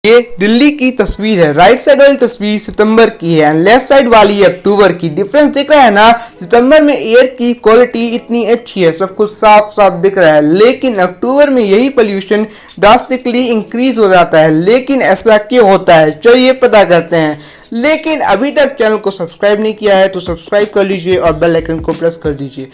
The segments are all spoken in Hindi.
ये दिल्ली की तस्वीर है। राइट साइड वाली तस्वीर सितंबर की है एंड लेफ्ट साइड वाली अक्टूबर की। डिफरेंस दिख रहा है ना। सितंबर में एयर की क्वालिटी इतनी अच्छी है, सब कुछ साफ साफ दिख रहा है, लेकिन अक्टूबर में यही पोल्यूशन ड्रास्टिकली इंक्रीज हो जाता है। लेकिन ऐसा क्यों होता है, चलिए पता करते हैं। लेकिन अभी तक चैनल को सब्सक्राइब नहीं किया है तो सब्सक्राइब कर लीजिए और बेल आइकन को प्रेस कर दीजिए।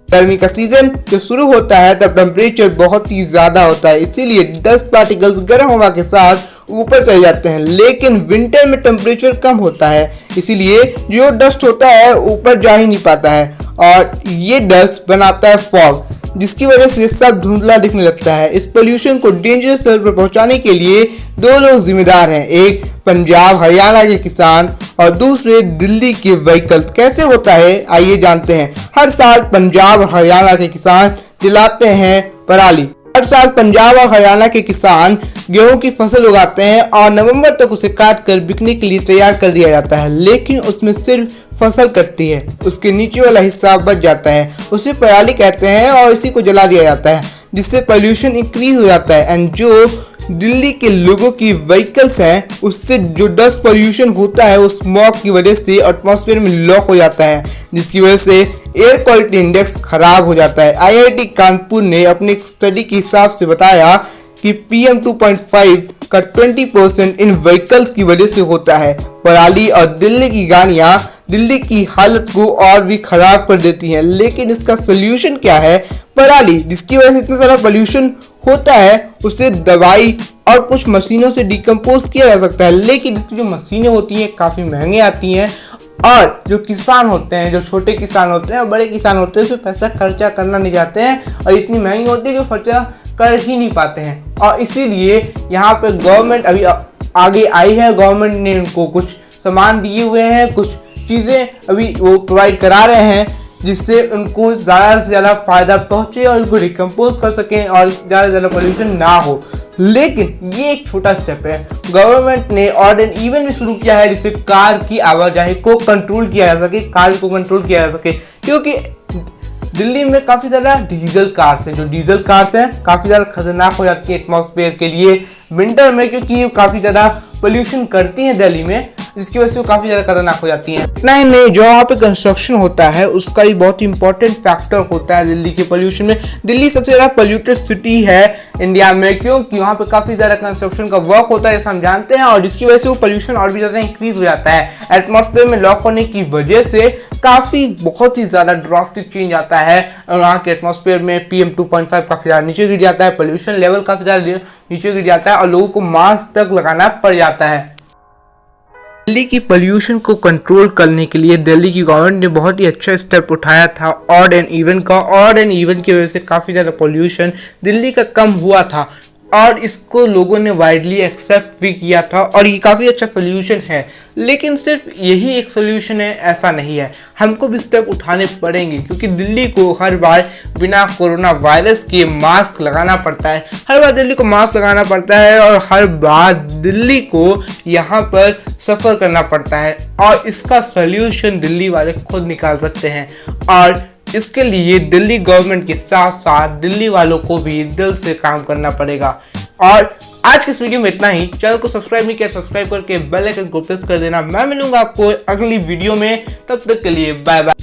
गर्मी का सीजन जब शुरू होता है तब टेम्परेचर बहुत ही ज़्यादा होता है, इसीलिए डस्ट पार्टिकल्स गर्म हवा के साथ ऊपर चले जाते हैं। लेकिन विंटर में टेम्परेचर कम होता है, इसीलिए जो डस्ट होता है ऊपर जा ही नहीं पाता है और ये डस्ट बनाता है फॉग, जिसकी वजह से सब धुंधला दिखने लगता है। इस पोल्यूशन को डेंजरस लेवल पर पहुंचाने के लिए दो लोग जिम्मेदार हैं, एक पंजाब हरियाणा के किसान और दूसरे दिल्ली के व्हीकल्स। कैसे होता है आइए जानते हैं। हर साल पंजाब हरियाणा के किसान जलाते हैं पराली। हर साल पंजाब और हरियाणा के किसान गेहूं की फसल उगाते हैं और नवंबर तक उसे काट कर बिकने के लिए तैयार कर दिया जाता है। लेकिन उसमें सिर्फ फसल कटती है, उसके नीचे वाला हिस्सा बच जाता है, उसे पराली कहते हैं और इसी को जला दिया जाता है, जिससे पोल्यूशन इंक्रीज हो जाता है। एंड जो दिल्ली के लोगों की व्हीकल्स हैं उससे जो डस्ट पोल्यूशन होता है उस स्मॉग की वजह से एटमॉस्फेयर में लॉक हो जाता है, जिसकी वजह से एयर क्वालिटी इंडेक्स खराब हो जाता है। आईआईटी कानपुर ने अपनी एक स्टडी के हिसाब से बताया कि PM 2.5 का 20% इन व्हीकल्स की वजह से होता है। पराली और दिल्ली की गाड़ियां दिल्ली की हालत को और भी खराब कर देती हैं। लेकिन इसका सोल्यूशन क्या है? पराली, जिसकी वजह से इतना सारा पोल्यूशन होता है, उसे दवाई और कुछ मशीनों से डिकम्पोज किया जा सकता है। लेकिन इसकी जो मशीनें होती हैं काफ़ी महंगी आती हैं और जो किसान होते हैं, जो छोटे किसान होते हैं और बड़े किसान होते हैं, उसमें पैसा खर्चा करना नहीं चाहते हैं और इतनी महंगी होती है कि खर्चा कर ही नहीं पाते हैं। और इसीलिए यहाँ पे गवर्नमेंट अभी आगे आई है। गवर्नमेंट ने उनको कुछ सामान दिए हुए हैं, कुछ चीज़ें अभी वो प्रोवाइड करा रहे हैं, जिससे उनको ज़्यादा से ज़्यादा फ़ायदा पहुँचे और उनको डिकम्पोज कर सकें और ज़्यादा से ज़्यादा पोल्यूशन ना हो। लेकिन ये एक छोटा स्टेप है। गवर्नमेंट ने ऑड एंड इवन भी शुरू किया है, जिससे कार की आवाजाही को कंट्रोल किया जा सके, कार को कंट्रोल किया जा सके। क्योंकि दिल्ली में काफ़ी ज़्यादा डीजल कार्स हैं, जो डीजल कार्स हैं काफ़ी ज़्यादा खतरनाक हो जाती है एटमॉस्फेयर के लिए विंटर में, क्योंकि ये काफ़ी ज़्यादा पोल्यूशन करती हैं दिल्ली में, जिसकी वजह से वो काफ़ी ज़्यादा खतरनाक हो जाती हैं। इतना ही नहीं, जो वहाँ पे कंस्ट्रक्शन होता है उसका भी बहुत इंपॉर्टेंट फैक्टर होता है दिल्ली के पोल्यूशन में। दिल्ली सबसे ज़्यादा पोल्यूटेड सिटी है इंडिया में, क्योंकि वहाँ पे काफ़ी ज़्यादा कंस्ट्रक्शन का वर्क होता है, जैसा हम जानते हैं, और जिसकी वजह से वो पोल्यूशन और भी ज़्यादा इंक्रीज हो जाता है। एटमॉस्फेयर में लॉक होने की वजह से काफ़ी बहुत ही ज़्यादा ड्रास्टिक चेंज आता है और वहाँ के एटमॉस्फेयर में PM 2.5 काफ़ी ज़्यादा नीचे गिर जाता है, पोल्यूशन लेवल काफ़ी ज़्यादा नीचे गिर जाता है और लोगों को मास्क तक लगाना पड़ जाता है। दिल्ली की पोल्यूशन को कंट्रोल करने के लिए दिल्ली की गवर्नमेंट ने बहुत ही अच्छा स्टेप उठाया था ऑड एंड इवन का। ऑड एंड इवन की वजह से काफ़ी ज़्यादा पोल्यूशन दिल्ली का कम हुआ था और इसको लोगों ने वाइडली एक्सेप्ट भी किया था और ये काफ़ी अच्छा सोल्यूशन है। लेकिन सिर्फ यही एक सोल्यूशन है ऐसा नहीं है, हमको भी स्टेप उठाने पड़ेंगे, क्योंकि दिल्ली को हर बार बिना कोरोना वायरस के मास्क लगाना पड़ता है। हर बार दिल्ली को मास्क लगाना पड़ता है और हर बार दिल्ली को यहाँ पर सफ़र करना पड़ता है और इसका सोल्यूशन दिल्ली वाले खुद निकाल सकते हैं। और इसके लिए दिल्ली गवर्नमेंट के साथ साथ दिल्ली वालों को भी दिल से काम करना पड़ेगा। और आज के इस वीडियो में इतना ही। चैनल को सब्सक्राइब नहीं किया, सब्सक्राइब करके बेल आइकन को प्रेस कर देना। मैं मिलूंगा आपको अगली वीडियो में, तब तक के लिए बाय बाय।